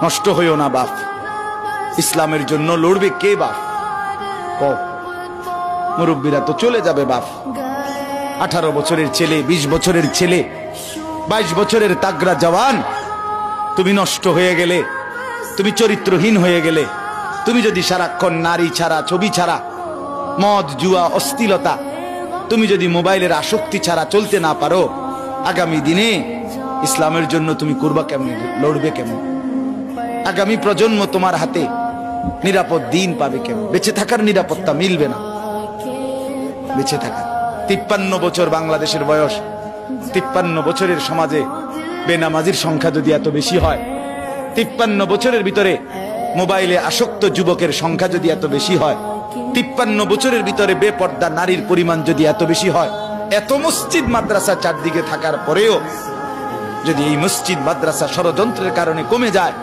নষ্ট হইও না বাপ। ইসলামের জন্য লড়বে কে বাপ? মুরব্বীরা তো চলে যাবে বাপ। 18 বছরের ছেলে, 20 বছরের ছেলে, 22 বছরের তাগড়া জওয়ান, তুমি নষ্ট হয়ে গেলে, তুমি চরিত্রহীন হয়ে গেলে, তুমি যদি সারাক্ষণ নারী ছাড়া, ছবি ছাড়া, মদ জুয়া অশ্লীলতা, তুমি যদি মোবাইলের আসক্তি ছাড়া চলতে না পারো, আগামী দিনে ইসলামের জন্য তুমি করবা কেমনে, লড়বে কেমন? আগামী প্রজন্ম তোমার হাতে নিরাপদ দিন পাবে কেমন? বেঁচে থাকার নিরাপত্তা মিলবে না। বেঁচে থাকা 53 বছর বাংলাদেশের বয়স, 53 বছরের সমাজে বেনামাজির সংখ্যা যদি এত বেশি হয়, 53 বছরের ভিতরে মোবাইলে আসক্ত যুবকের সংখ্যা যদি এত বেশি হয়, 53 বছরের ভিতরে বেপর্দা নারীর পরিমাণ যদি এত বেশি হয়, এত মসজিদ মাদ্রাসা চারদিকে থাকার পরেও যদি এই মসজিদ মাদ্রাসা ষড়যন্ত্রের কারণে কমে যায়,